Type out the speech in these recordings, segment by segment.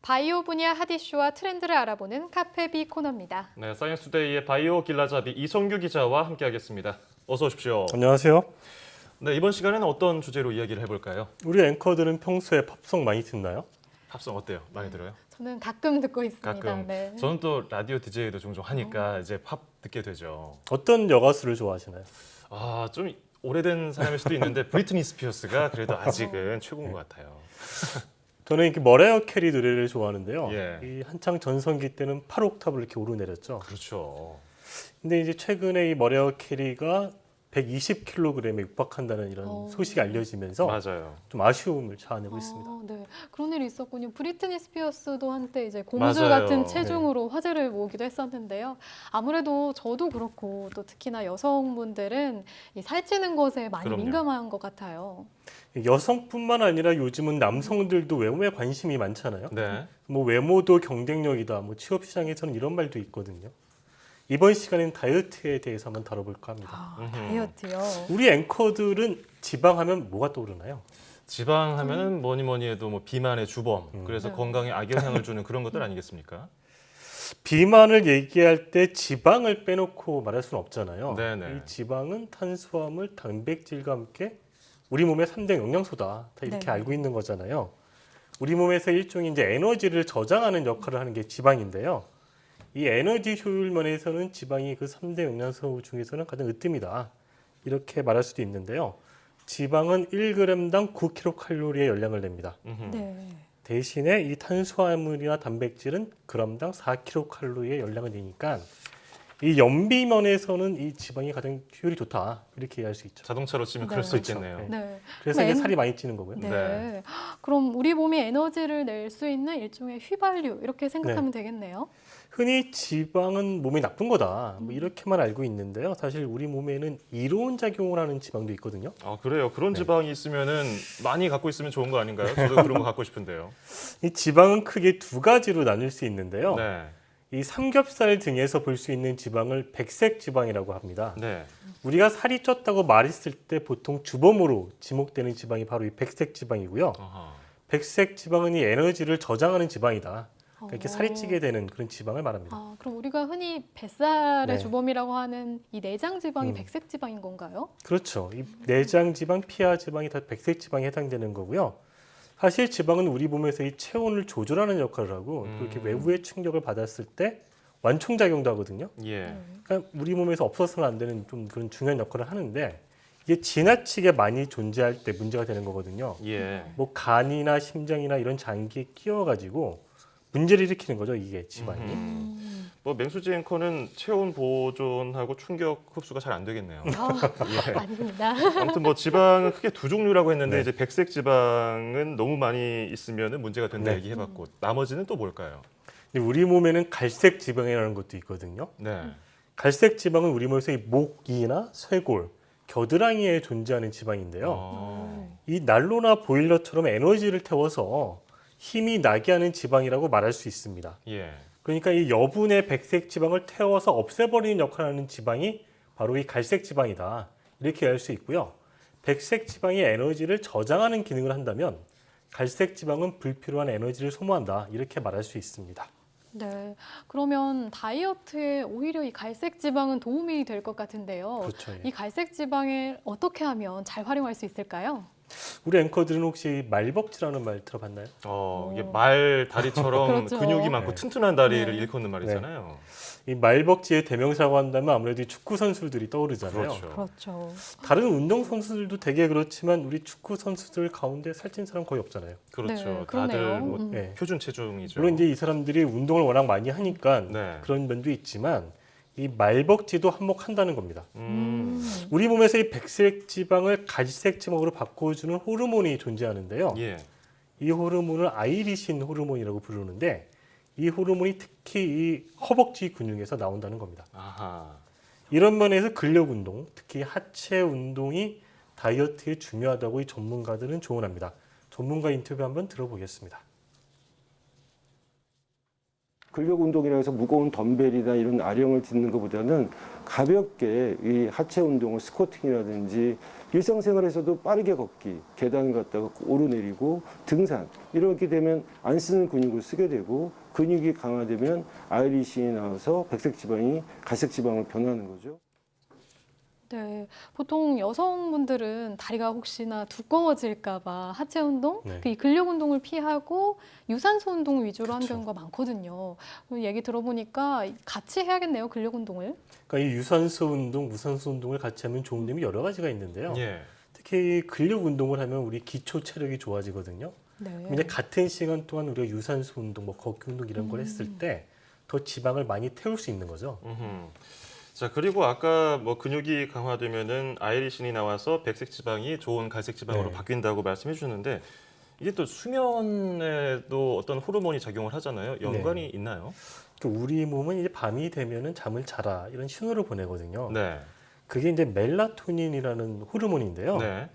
바이오 분야 핫 이슈와 트렌드를 알아보는 카페비 코너입니다. 네, 사이언스투데이의 바이오 길라잡이 이성규 기자와 함께하겠습니다. 어서 오십시오. 안녕하세요. 네, 이번 시간에는 어떤 주제로 이야기를 해볼까요? 우리 앵커들은 평소에 팝송 많이 듣나요? 팝송 어때요? 많이 들어요? 저는 가끔 듣고 있습니다. 가끔. 네. 저는 또 라디오 DJ도 종종 하니까 이제 팝 듣게 되죠. 어떤 여가수를 좋아하시나요? 좀 오래된 사람일 수도 있는데 브리트니 스피어스가 그래도 아직은 최고인 것 같아요. 저는 이렇게 머라이어 캐리 노래를 좋아하는데요. 예. 이 한창 전성기 때는 8옥탑을 이렇게 오르내렸죠. 그렇죠. 근데 이제 최근에 이 머라이어 캐리가 120kg에 육박한다는 이런 소식이 알려지면서 맞아요. 좀 아쉬움을 자아내고 있습니다. 네. 그런 일이 있었군요. 브리트니 스피어스도 한때 이제 고무줄 맞아요. 같은 체중으로 화제를 모으기도 했었는데요. 아무래도 저도 그렇고 또 특히나 여성분들은 이 살찌는 것에 많이 그럼요. 민감한 것 같아요. 여성뿐만 아니라 요즘은 남성들도 외모에 관심이 많잖아요. 네. 뭐 외모도 경쟁력이다. 뭐 취업 시장에서는 이런 말도 있거든요. 이번 시간에는 다이어트에 대해서 한번 다뤄볼까 합니다. 다이어트요. 우리 앵커들은 지방하면 뭐가 떠오르나요? 지방 하면은 뭐니 해도 뭐 비만의 주범, 그래서 네. 건강에 악영향을 주는 그런 것들 아니겠습니까? 비만을 얘기할 때 지방을 빼놓고 말할 수는 없잖아요. 네네. 이 지방은 탄수화물, 단백질과 함께 우리 몸의 3대 영양소다. 다 이렇게 네. 알고 있는 거잖아요. 우리 몸에서 일종의 이제 에너지를 저장하는 역할을 하는 게 지방인데요. 이 에너지 효율 면에서는 지방이 그 3대 영양소 중에서는 가장 으뜸이다. 이렇게 말할 수도 있는데요. 지방은 1g당 9kcal의 열량을 냅니다. 네. 대신에 이 탄수화물이나 단백질은 g당 4kcal의 열량을 내니까 이 연비면에서는 이 지방이 가장 효율이 좋다. 이렇게 이해할 수 있죠. 자동차로 치면 네. 그럴 수 있겠네요. 그렇죠. 네. 그래서 그럼 이제 살이 많이 찌는 거고요. 네. 네. 그럼 우리 몸이 에너지를 낼 수 있는 일종의 휘발유 이렇게 생각하면 네. 되겠네요. 흔히 지방은 몸에 나쁜 거다. 뭐 이렇게만 알고 있는데요. 사실 우리 몸에는 이로운 작용을 하는 지방도 있거든요. 그래요. 그런 네. 지방이 있으면은 많이 갖고 있으면 좋은 거 아닌가요? 저도 그런 거 갖고 싶은데요. 이 지방은 크게 두 가지로 나눌 수 있는데요. 네. 이 삼겹살 등에서 볼 수 있는 지방을 백색 지방이라고 합니다. 네. 우리가 살이 쪘다고 말했을 때 보통 주범으로 지목되는 지방이 바로 이 백색 지방이고요. 아하. 백색 지방은 이 에너지를 저장하는 지방이다. 그러니까 이렇게 살이 어. 찌게 되는 그런 지방을 말합니다. 그럼 우리가 흔히 뱃살의 네. 주범이라고 하는 이 내장 지방이 음. 백색 지방인 건가요? 그렇죠. 이 내장 지방, 피하 지방이 다 백색 지방에 해당되는 거고요. 사실 지방은 우리 몸에서 이 체온을 조절하는 역할을 하고 또 이렇게 외부의 충격을 받았을 때 완충작용도 하거든요. 예. 그러니까 우리 몸에서 없어서는 안 되는 좀 그런 중요한 역할을 하는데 이게 지나치게 많이 존재할 때 문제가 되는 거거든요. 예. 뭐 간이나 심장이나 이런 장기에 끼어가지고 문제를 일으키는 거죠. 이게 지방이. 뭐 맹수지 앵커는 체온 보존하고 충격 흡수가 잘 안 되겠네요. 예. 아닙니다. 아무튼 뭐 지방은 크게 두 종류라고 했는데 네. 이제 백색 지방은 너무 많이 있으면 문제가 된다 네. 얘기해봤고 나머지는 또 뭘까요? 근데 우리 몸에는 갈색 지방이라는 것도 있거든요. 네. 갈색 지방은 우리 몸에서 이 목이나 쇄골, 겨드랑이에 존재하는 지방인데요. 이 난로나 보일러처럼 에너지를 태워서 힘이 나게 하는 지방이라고 말할 수 있습니다. 예. 그러니까 이 여분의 백색 지방을 태워서 없애버리는 역할을 하는 지방이 바로 이 갈색 지방이다. 이렇게 알 수 있고요. 백색 지방이 에너지를 저장하는 기능을 한다면 갈색 지방은 불필요한 에너지를 소모한다. 이렇게 말할 수 있습니다. 네. 그러면 다이어트에 오히려 이 갈색 지방은 도움이 될 것 같은데요. 그렇죠. 예. 이 갈색 지방을 어떻게 하면 잘 활용할 수 있을까요? 우리 앵커들은 혹시 말벅지라는 말 들어봤나요? 이게 말 다리처럼 그렇죠. 근육이 많고 네. 튼튼한 다리를 네. 일컫는 말이잖아요. 이 말벅지의 대명사라고 한다면 아무래도 이 축구 선수들이 떠오르잖아요. 그렇죠. 그렇죠. 다른 운동 선수들도 되게 그렇지만 우리 축구 선수들 가운데 살찐 사람 거의 없잖아요. 그렇죠. 네, 다들 그러네요. 뭐 네. 표준 체중이죠. 물론 이제 이 사람들이 운동을 워낙 많이 하니까 네. 그런 면도 있지만 이 말벅지도 한몫한다는 겁니다. 우리 몸에서 이 백색 지방을 갈색 지방으로 바꿔주는 호르몬이 존재하는데요. 예. 이 호르몬을 아이리신 호르몬이라고 부르는데 이 호르몬이 특히 이 허벅지 근육에서 나온다는 겁니다. 아하. 이런 면에서 근력 운동, 특히 하체 운동이 다이어트에 중요하다고 이 전문가들은 조언합니다. 전문가 인터뷰 한번 들어보겠습니다. 근력 운동이라 해서 무거운 덤벨이나 이런 아령을 듣는 것보다는 가볍게 이 하체 운동을 스쿼팅이라든지 일상생활에서도 빠르게 걷기, 계단 갔다가 오르내리고 등산 이렇게 되면 안 쓰는 근육을 쓰게 되고 근육이 강화되면 아이리신이 나와서 백색 지방이 갈색 지방으로 변하는 거죠. 네, 보통 여성분들은 다리가 혹시나 두꺼워질까 봐 하체 운동, 네. 이 근력 운동을 피하고 유산소 운동 위주로 하는 그쵸. 경우가 많거든요. 얘기 들어보니까 같이 해야겠네요, 근력 운동을. 그러니까 이 유산소 운동, 무산소 운동을 같이 하면 좋은 점이 여러 가지가 있는데요. 예. 특히 근력 운동을 하면 우리 기초 체력이 좋아지거든요. 네. 그럼 이제 같은 시간 동안 우리가 유산소 운동, 뭐 걷기 운동 이런 걸 했을 때 더 지방을 많이 태울 수 있는 거죠. 자, 그리고 아까 뭐 근육이 강화되면은 아이리신이 나와서 백색 지방이 좋은 갈색 지방으로 네. 바뀐다고 말씀해 주셨는데 이게 또 수면에도 어떤 호르몬이 작용을 하잖아요. 연관이 있나요? 그러니까 우리 몸은 이제 밤이 되면은 잠을 자라 이런 신호를 보내거든요. 네. 그게 이제 멜라토닌이라는 호르몬인데요. 네.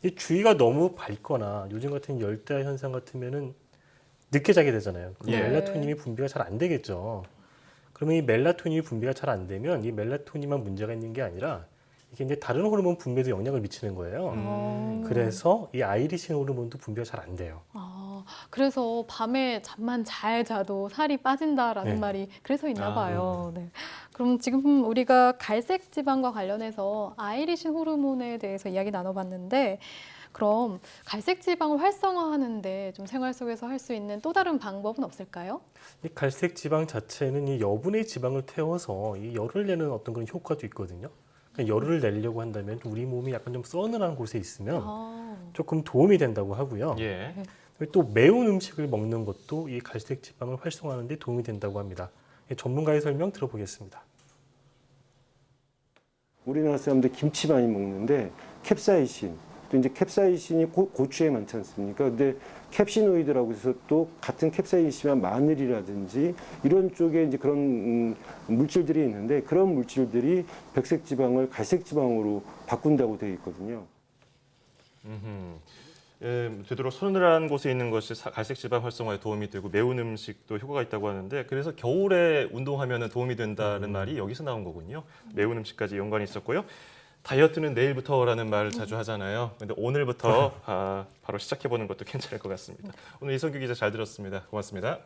이 주위가 너무 밝거나 요즘 같은 열대 현상 같으면은 늦게 자게 되잖아요. 그럼 예. 멜라토닌이 분비가 잘 안 되겠죠. 그러면 이 멜라토닌이 분비가 잘 안 되면 이 멜라토닌만 문제가 있는 게 아니라 이게 이제 다른 호르몬 분비에도 영향을 미치는 거예요. 그래서 이 아이리신 호르몬도 분비가 잘 안 돼요. 그래서 밤에 잠만 잘 자도 살이 빠진다라는 네. 말이 그래서 있나 아, 봐요. 네. 그럼 지금 우리가 갈색 지방과 관련해서 아이리신 호르몬에 대해서 이야기 나눠봤는데 그럼 갈색 지방을 활성화하는데 좀 생활 속에서 할 수 있는 또 다른 방법은 없을까요? 이 갈색 지방 자체는 이 여분의 지방을 태워서 이 열을 내는 어떤 그런 효과도 있거든요. 그러니까 열을 내려고 한다면 우리 몸이 약간 좀 서늘한 곳에 있으면 아, 조금 도움이 된다고 하고요. 예. 또 매운 음식을 먹는 것도 이 갈색 지방을 활성화하는 데 도움이 된다고 합니다. 전문가의 설명 들어보겠습니다. 우리나라 사람들 김치 많이 먹는데 캡사이신 또 이제 캡사이신이 고추에 많지 않습니까? 근데 캡시노이드라고 해서 또 같은 캡사이신이지만 마늘이라든지 이런 쪽에 이제 그런 물질들이 있는데 그런 물질들이 백색 지방을 갈색 지방으로 바꾼다고 되어 있거든요. 예, 되도록 서늘한 곳에 있는 것이 갈색 지방 활성화에 도움이 되고 매운 음식도 효과가 있다고 하는데 그래서 겨울에 운동하면 도움이 된다는 말이 여기서 나온 거군요. 매운 음식까지 연관이 있었고요. 다이어트는 내일부터라는 말을 자주 하잖아요. 근데 오늘부터 바로 시작해보는 것도 괜찮을 것 같습니다. 오늘 이성규 기자 잘 들었습니다. 고맙습니다.